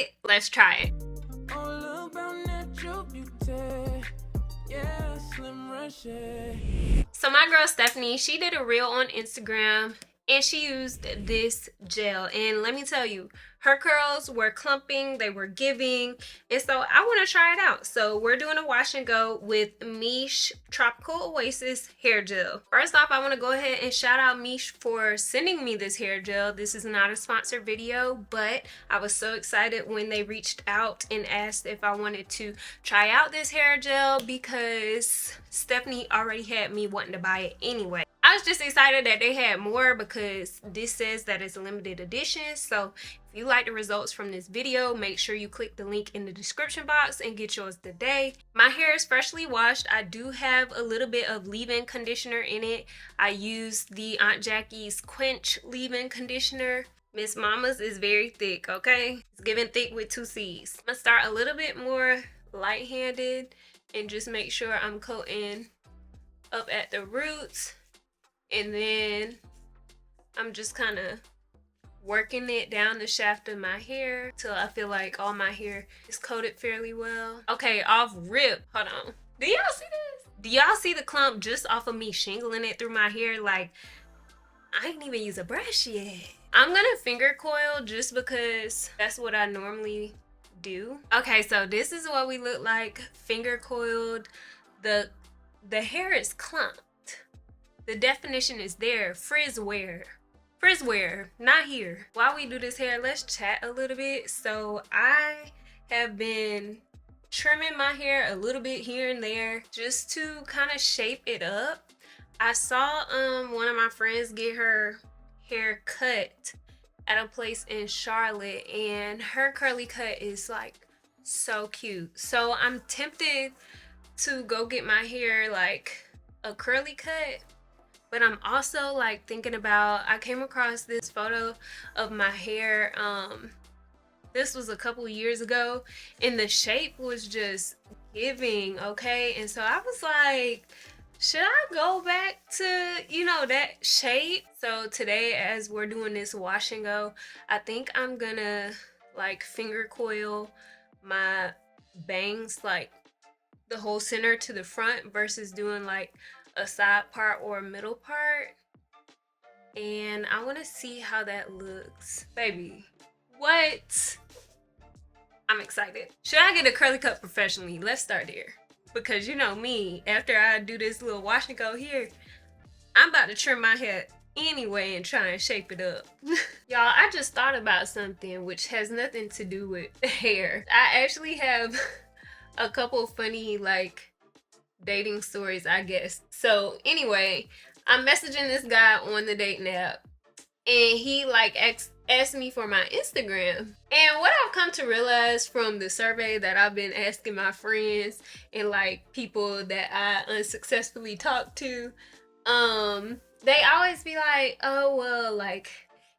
it? Let's try it. All about natural beauty. Yeah, Slim Reshae. So my girl Stephanie, she did a reel on Instagram and she used this gel, and let me tell you, her curls were clumping, they were giving, and so I want to try it out. So we're doing a wash and go with Miche Tropical Oasis hair gel. First off, I want to go ahead and shout out Miche for sending me this hair gel. This is not a sponsored video, but I was so excited when they reached out and asked if I wanted to try out this hair gel because Stephanie already had me wanting to buy it anyway. I was just excited that they had more because this says that it's a limited edition. So if you like the results from this video, make sure you click the link in the description box and get yours today. My hair is freshly washed. I do have a little bit of leave-in conditioner in it. I used the Aunt Jackie's Quench leave-in conditioner. Miss Mama's is very thick, okay? It's giving thick with 2 C's. I'm gonna start a little bit more light-handed and just make sure I'm coating up at the roots. And then I'm just kind of working it down the shaft of my hair till I feel like all my hair is coated fairly well. Okay, off rip. Hold on. Do y'all see this? Do y'all see the clump just off of me shingling it through my hair? Like, I ain't even use a brush yet. I'm gonna finger coil just because that's what I normally do. Okay, so this is what we look like finger coiled. The hair is clumped. The definition is there. Frizz wear, not here. While we do this hair, let's chat a little bit. So I have been trimming my hair a little bit here and there just to kind of shape it up. I saw one of my friends get her hair cut at a place in Charlotte, and her curly cut is like so cute. So I'm tempted to go get my hair like a curly cut. But I'm also like thinking about, I came across this photo of my hair. This was a couple years ago and the shape was just giving, okay? And so I was like, should I go back to, you know, that shape? So today, as we're doing this wash and go, I think I'm gonna like finger coil my bangs, like the whole center to the front versus doing like a side part or a middle part. And I want to see how that looks. Baby, what? I'm excited. Should I get a curly cut professionally? Let's start there. Because you know me, after I do this little wash and go here, I'm about to trim my hair anyway and try and shape it up. Y'all, I just thought about something which has nothing to do with hair. I actually have a couple funny like dating stories, I guess. So anyway, I'm messaging this guy on the dating app and he like asked me for my Instagram. And what I've come to realize from the survey that I've been asking my friends and like people that I unsuccessfully talk to, they always be like, oh well, like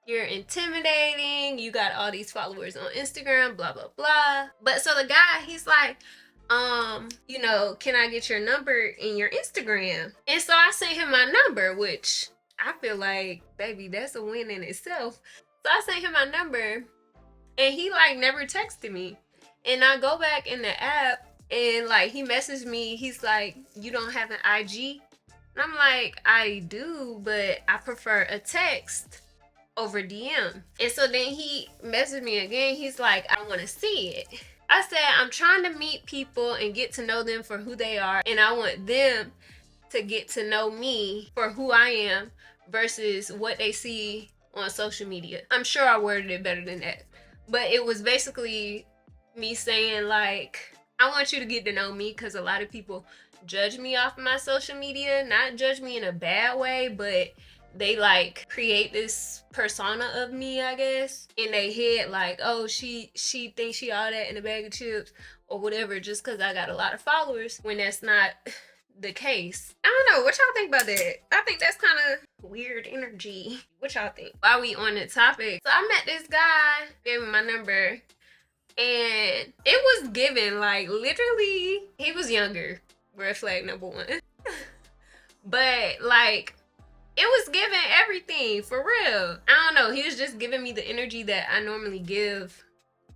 you're intimidating, you got all these followers on Instagram, blah blah blah. But so the guy, he's like, you know, can I get your number and your Instagram? And so I sent him my number, which I feel like, baby, that's a win in itself. So I sent him my number and he like never texted me. And I go back in the app and like he messaged me, he's like, you don't have an IG? And I'm like, I do, but I prefer a text over DM. And so then he messaged me again, he's like, I want to see it. I said, I'm trying to meet people and get to know them for who they are, and I want them to get to know me for who I am versus what they see on social media. I'm sure I worded it better than that, but it was basically me saying like, I want you to get to know me because a lot of people judge me off of my social media. Not judge me in a bad way, but they like create this persona of me, I guess, in their head, like, oh, she thinks she all that in a bag of chips or whatever just because I got a lot of followers, when that's not the case. I don't know, what y'all think about that? I think that's kind of weird energy. What y'all think? While we on the topic, so I met this guy, gave him my number, and it was given, like, literally, he was younger, red flag number 1. But like, it was giving everything, for real. I don't know, he was just giving me the energy that I normally give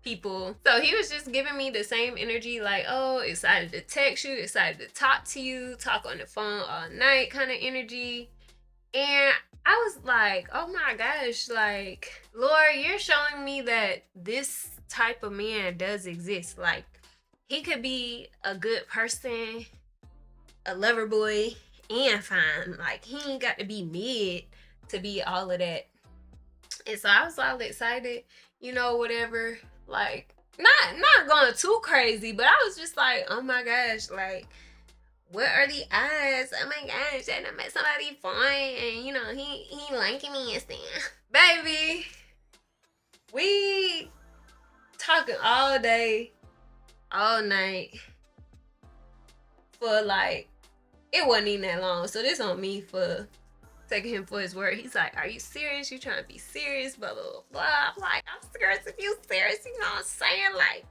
people. So he was just giving me the same energy, like, oh, excited to text you, excited to talk to you, talk on the phone all night kind of energy. And I was like, oh my gosh, like, Lord, you're showing me that this type of man does exist. Like, he could be a good person, a lover boy, and fine. Like, he ain't got to be mid to be all of that. And so I was all excited, you know, whatever. Like, not going too crazy, but I was just like, oh my gosh, like, what are the odds? Oh my gosh, I done met somebody fine, and you know, he liking me and stuff. Baby, we talking all day, all night, for like, it wasn't even that long. So this on me for taking him for his word. He's like, are you serious? You trying to be serious? Blah, blah, blah, blah. I'm like, I'm serious if you serious. You know what I'm saying? Like,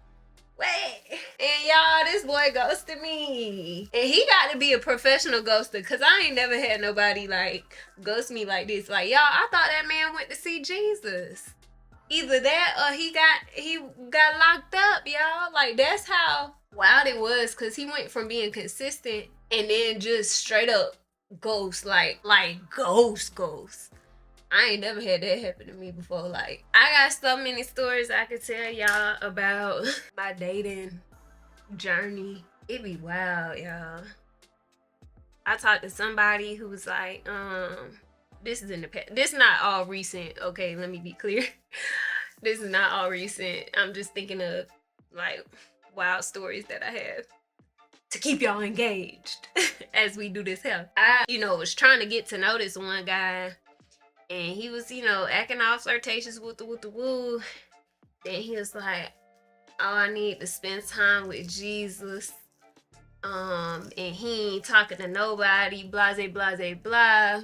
what? And y'all, this boy ghosted me. And he got to be a professional ghoster, because I ain't never had nobody, like, ghost me like this. Like, y'all, I thought that man went to see Jesus. Either that or he got locked up, y'all. Like, that's how wild it was, because he went from being consistent and then just straight up ghost, like ghost. I ain't never had that happen to me before. Like, I got so many stories I could tell y'all about my dating journey. It be wild, y'all. I talked to somebody who was like, this is in the past. This not all recent, okay? Let me be clear. This is not all recent. I'm just thinking of, like, wild stories that I have to keep y'all engaged as we do this here. I, was trying to get to know this one guy, and he was, acting all flirtatious with the woo. Then he was like, oh, I need to spend time with Jesus. And he ain't talking to nobody, blase, blase, blah.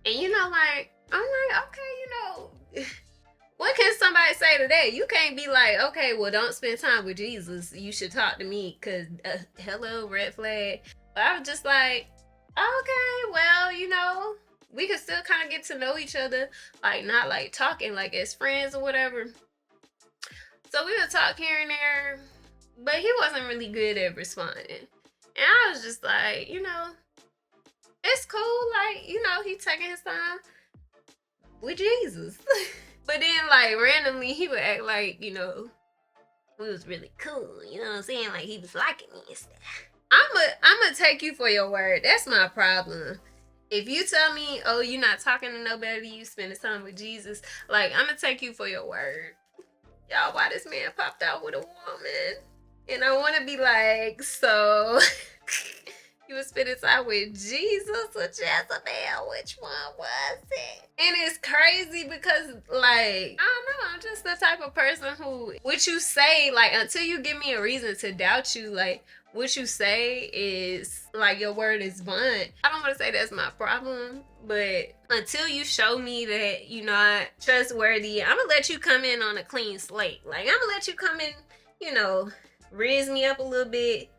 And, like, I'm like, okay, what can somebody say to that? You can't be like, okay, well, don't spend time with Jesus. You should talk to me, because, hello, red flag. But I was just like, okay, well, we could still kind of get to know each other. Like, not like talking like as friends or whatever. So we would talk here and there, but he wasn't really good at responding. And I was just like, it's cool. Like, he taking his time with Jesus. But then, like, randomly, he would act like, we was really cool. You know what I'm saying? Like, he was liking me and stuff. I'm gonna take you for your word. That's my problem. If you tell me, oh, you're not talking to nobody, you spending time with Jesus, like, I'm gonna take you for your word. Y'all, why this man popped out with a woman? And I want to be like, so... You was spending time with Jesus or Jezebel? Which one was it? And it's crazy because, like, I don't know, I'm just the type of person who, what you say, like, until you give me a reason to doubt you, like, what you say is, like, your word is bond. I don't want to say that's my problem, but until you show me that you're not trustworthy, I'm going to let you come in on a clean slate. Like, I'm going to let you come in, raise me up a little bit.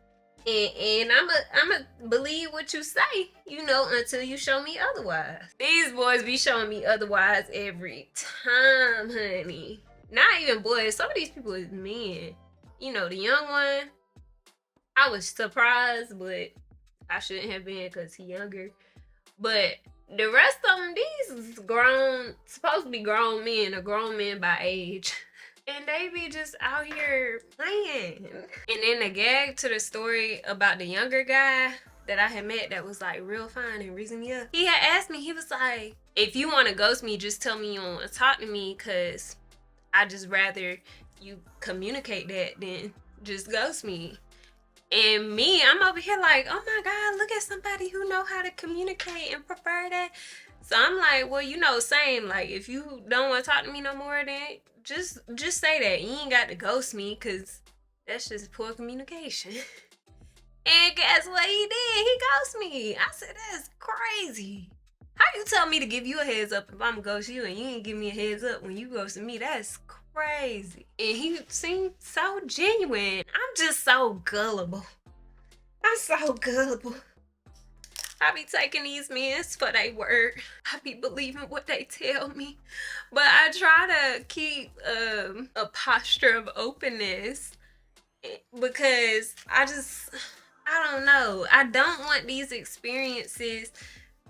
And I'ma believe what you say, until you show me otherwise. These boys be showing me otherwise every time, honey. Not even boys. Some of these people is men. The young one, I was surprised, but I shouldn't have been because he younger. But the rest of them, these is grown, supposed to be grown men or grown men by age. And they be just out here playing. And then the gag to the story about the younger guy that I had met that was like real fine and reason me up. He had asked me, he was like, if you want to ghost me, just tell me you don't want to talk to me, because I just rather you communicate that than just ghost me. And me, I'm over here like, oh my God, look at somebody who know how to communicate and prefer that. So I'm like, well, same. Like, if you don't want to talk to me no more, then just say that. You ain't got to ghost me, because that's just poor communication. And guess what he did? He ghosted me. I said, that's crazy. How you tell me to give you a heads up if I'm gonna ghost you, and you ain't give me a heads up when you ghosted me? That's crazy. And he seemed so genuine. I'm just so gullible. I'm so gullible. I be taking these men for their word. I be believing what they tell me. But I try to keep a posture of openness because I don't know. I don't want these experiences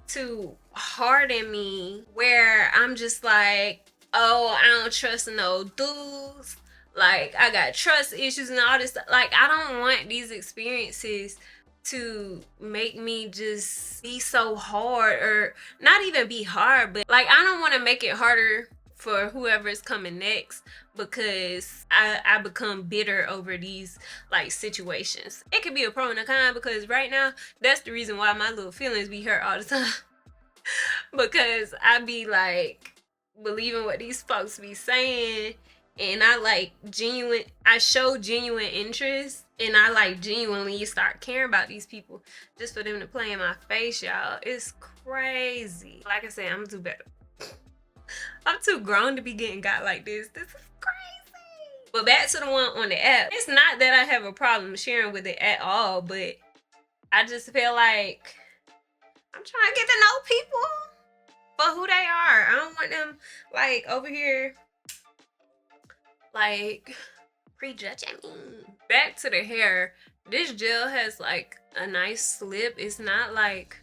to harden me where I'm just like, oh, I don't trust no dudes. Like, I got trust issues and all this stuff. Like, I don't want these experiences to make me just be so hard, or not even be hard, but like, I don't want to make it harder for whoever's coming next because I become bitter over these like situations. It could be a pro and a con, because right now that's the reason why my little feelings be hurt all the time. Because I be like believing what these folks be saying, and I show genuine interest, and I like genuinely start caring about these people just for them to play in my face, y'all. It's crazy. Like I said, I'm too better. I'm too grown to be getting got like this. This is crazy. But back to the one on the app. It's not that I have a problem sharing with it at all, but I just feel like I'm trying to get to know people for who they are. I don't want them like over here like prejudging me. Back to the hair. This gel has like a nice slip. It's not like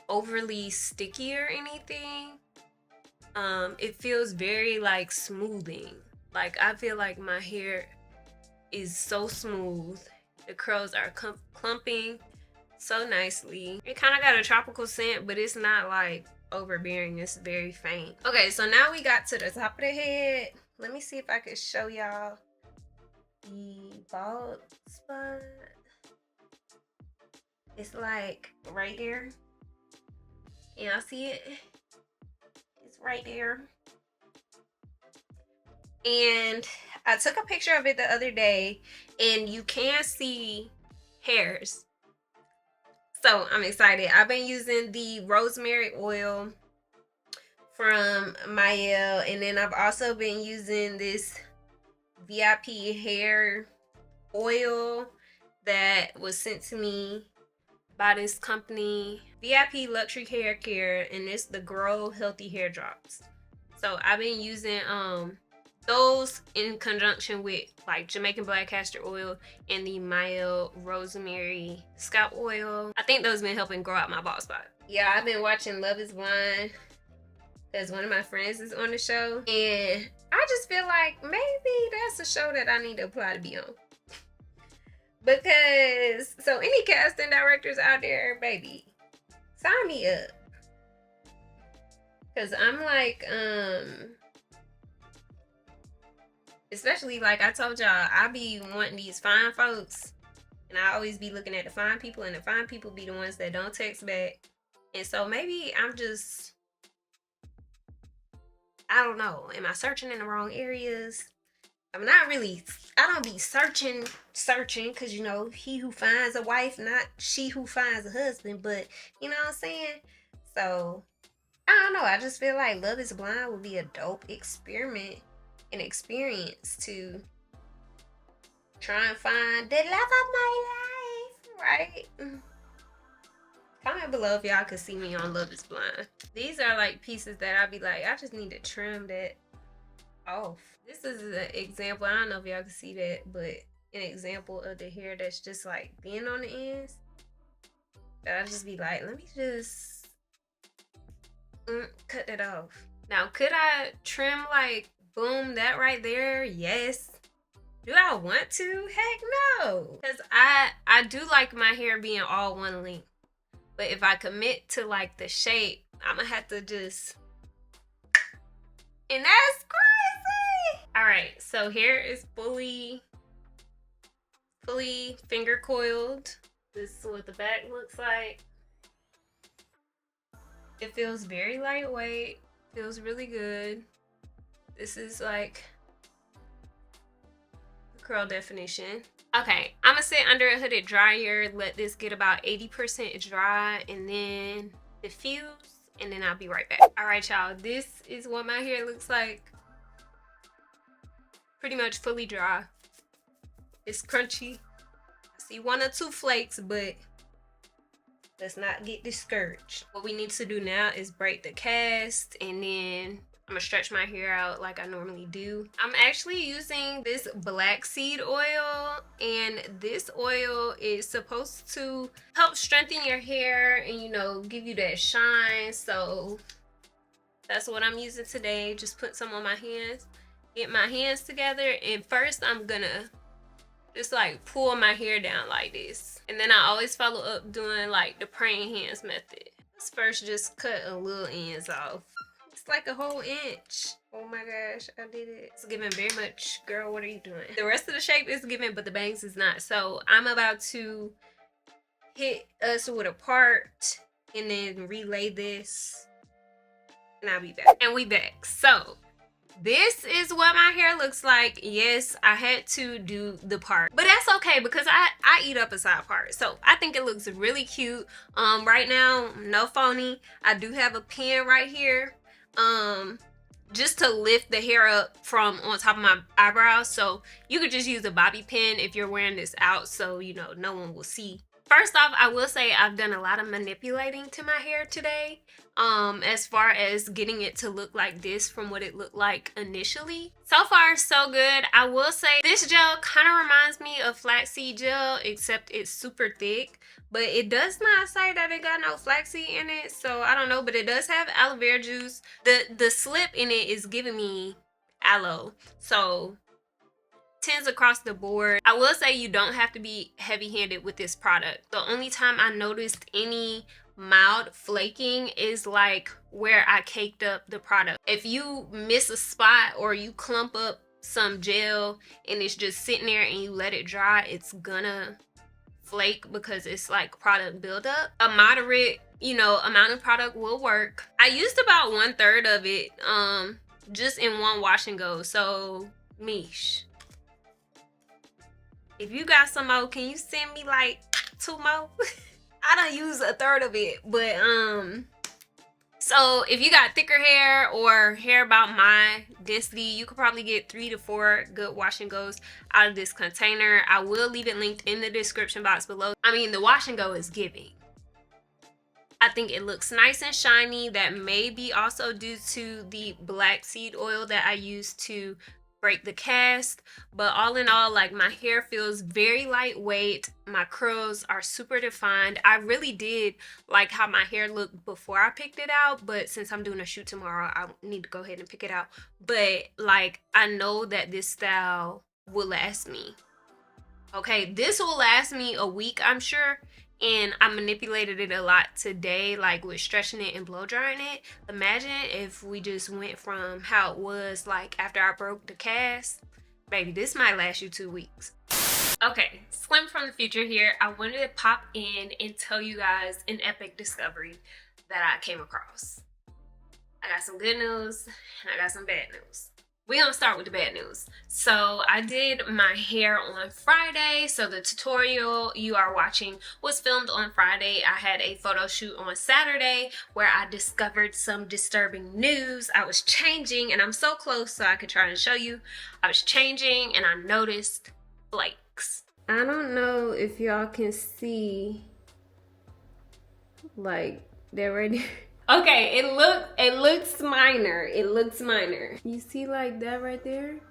overly sticky or anything. It feels very like smoothing. Like, I feel like my hair is so smooth. The curls are clumping so nicely. It kind of got a tropical scent, but it's not like overbearing. It's very faint. Okay, so now we got to the top of the head. Let me see if I can show y'all the bald spot. It's like right here. Can y'all see it? It's right there. And I took a picture of it the other day, and you can see hairs. So I'm excited. I've been using the rosemary oil from Miche, and then I've also been using this VIP hair oil that was sent to me by this company, VIP Luxury Hair Care, and it's the Grow Healthy Hair Drops. So I've been using those in conjunction with like Jamaican black castor oil and the Miche rosemary scalp oil. I think those been helping grow out my bald spot. Yeah, I've been watching Love is Blind because one of my friends is on the show, and I just feel like maybe that's a show that I need to apply to be on. Because, so any casting directors out there, baby, sign me up. Because I'm like, especially like I told y'all, I be wanting these fine folks, and I always be looking at the fine people, and the fine people be the ones that don't text back. And so maybe I'm just, I don't know, am I searching in the wrong areas? I'm not really, I don't be searching, because, you know, he who finds a wife, not she who finds a husband, but, you know what I'm saying? So, I don't know, I just feel like Love is Blind would be a dope experiment and experience to try and find the love of my life, right? Comment below if y'all could see me on Love is Blind. These are like pieces that I'd be like, I just need to trim that off. This is an example, I don't know if y'all can see that, but an example of the hair that's just like thin on the ends. That I just be like, let me just cut that off. Now, could I trim like, boom, that right there? Yes. Do I want to? Heck no. Because I do like my hair being all one length. But if I commit to like the shape, I'm gonna have to just, and that's crazy. All right, so hair is fully finger coiled. This is what the back looks like. It feels very lightweight, feels really good. This is like curl definition. Okay, I'm gonna sit under a hooded dryer, let this get about 80% dry, and then diffuse, and then I'll be right back. All right, y'all, this is what my hair looks like. Pretty much fully dry. It's crunchy. I see one or two flakes, but Let's not get discouraged. What we need to do now is break the cast, and then I'm gonna stretch my hair out like I normally do. I'm actually using this black seed oil, and this oil is supposed to help strengthen your hair and, you know, give you that shine. So that's what I'm using today. Just put some on my hands, get my hands together, and first I'm gonna just like pull my hair down like this, and then I always follow up doing like the praying hands method. Let's first just cut a little ends off. It's like a whole inch. Oh my gosh, I did it. It's giving very much. Girl, what are you doing? The rest of the shape is giving, but the bangs is not. So I'm about to hit us with a part and then relay this, and I'll be back. And we back. So this is what my hair looks like. Yes, I had to do the part, but that's okay because I eat up a side part. So I think it looks really cute. Right now, no phony. I do have a pin right here, just to lift the hair up from on top of my eyebrows. So you could just use a bobby pin if you're wearing this out, so you know no one will see. First off, I will say I've done a lot of manipulating to my hair today, as far as getting it to look like this from what it looked like initially. So far, so good. I will say this gel kind of reminds me of flaxseed gel, except it's super thick, but it does not say that it got no flaxseed in it, so I don't know, but it does have aloe vera juice. The slip in it is giving me aloe, so 10s across the board. I will say you don't have to be heavy-handed with this product. The only time I noticed any mild flaking is like where I caked up the product. If you miss a spot or you clump up some gel and it's just sitting there and you let it dry, it's gonna flake because it's like product buildup. A moderate, you know, amount of product will work. I used about 1/3 of it just in one wash and go. So Miche, if you got some more, can you send me like 2 more? I don't use 1/3 of it, but so if you got thicker hair or hair about my density, you could probably get 3 to 4 good wash and goes out of this container. I will leave it linked in the description box below. I mean, the wash and go is giving. I think it looks nice and shiny. That may be also due to the black seed oil that I used to break the cast, but all in all, like, my hair feels very lightweight. My curls are super defined. I really did like how my hair looked before I picked it out, but since I'm doing a shoot tomorrow, I need to go ahead and pick it out. But like, I know that this style will last me. Okay, this will last me a week, I'm sure. And I manipulated it a lot today, like with stretching it and blow drying it. Imagine if we just went from how it was like after I broke the cast. Baby, this might last you 2 weeks. Okay, Slim from the future here. I wanted to pop in and tell you guys an epic discovery that I came across. I got some good news and I got some bad news. We're gonna start with the bad news. So I did my hair on Friday. So the tutorial you are watching was filmed on Friday. I had a photo shoot on Saturday where I discovered some disturbing news. I was changing, and I'm so close so I could try and show you. I was changing and I noticed flakes. I don't know if y'all can see, like, they're right there. Okay, it looks minor. It looks minor. You see like that right there?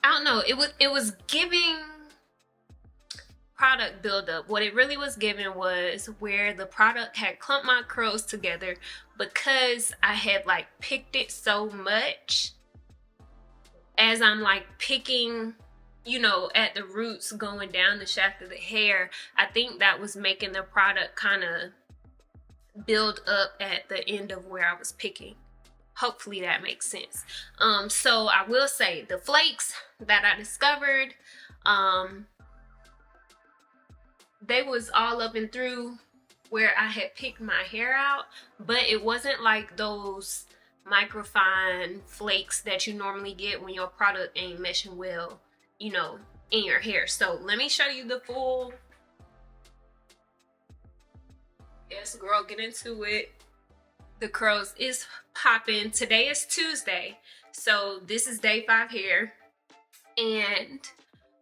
I don't know. It was giving product buildup. What it really was giving was where the product had clumped my curls together, because I had like picked it so much. As I'm like picking, you know, at the roots going down the shaft of the hair, I think that was making the product kind of build up at the end of where I was picking. Hopefully that makes sense. So I will say the flakes that I discovered, they was all up and through where I had picked my hair out, but it wasn't like those microfine flakes that you normally get when your product ain't meshing well, you know, in your hair. So let me show you the full. Yes, girl, get into it. The curls is popping. Today is Tuesday, so this is day 5 here, and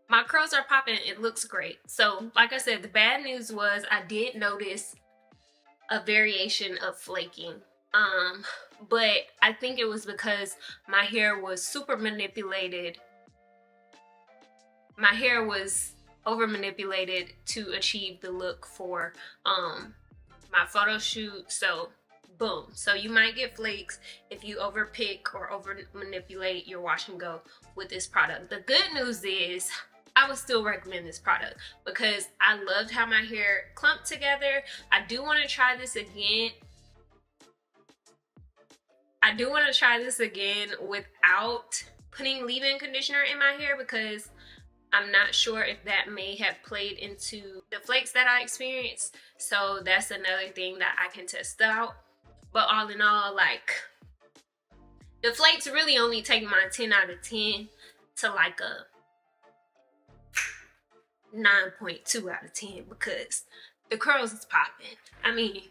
my curls are popping. It looks great. So like I said, the bad news was I did notice a variation of flaking. But I think it was because my hair was super manipulated. My hair was over manipulated to achieve the look for my photo shoot. So boom. So you might get flakes if you over pick or over manipulate your wash and go with this product. The good news is I would still recommend this product because I loved how my hair clumped together. I do want to try this again. I do want to try this again without putting leave-in conditioner in my hair because I'm not sure if that may have played into the flakes that I experienced. So that's another thing that I can test out. But all in all, like, the flakes really only take my 10 out of 10 to like a 9.2 out of 10 because the curls is popping. I mean,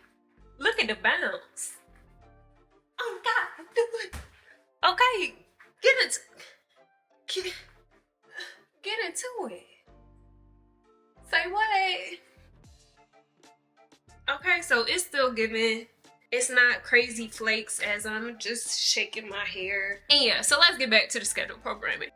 look at the bounce. Oh God, do it. Okay, get into it. Say what? Okay, so it's still giving. It's not crazy flakes as I'm just shaking my hair. And yeah, so let's get back to the scheduled programming.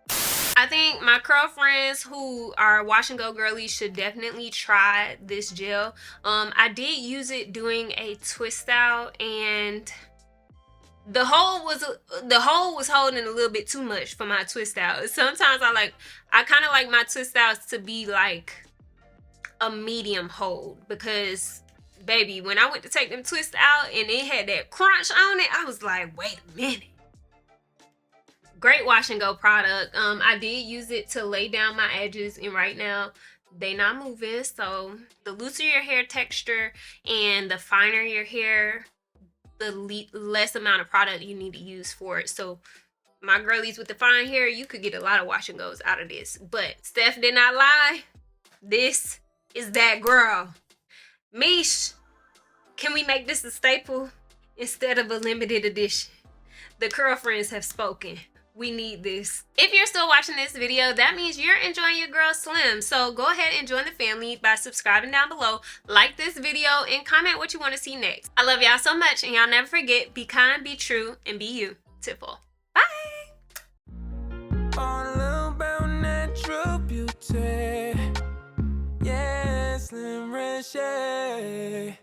I think my curl friends who are wash and go girlies should definitely try this gel. I did use it doing a twist out and the hole was holding a little bit too much for my twist out. Sometimes I kind of like my twist outs to be like a medium hold because baby, when I went to take them twists out and it had that crunch on it, I was like, wait a minute. Great wash and go product. I did use it to lay down my edges and right now they not moving. So the looser your hair texture and the finer your hair, the less amount of product you need to use for it. So my girlies with the fine hair, you could get a lot of wash and goes out of this. But Steph did not lie. This is that girl. Miche, can we make this a staple instead of a limited edition? The curl friends have spoken. We need this. If you're still watching this video, that means you're enjoying your girl Slim. So go ahead and join the family by subscribing down below, like this video, and comment what you want to see next. I love y'all so much, and y'all never forget, be kind, be true, and be you. Tipple. Bye! All about natural beauty. Yeah, Slim Reshae.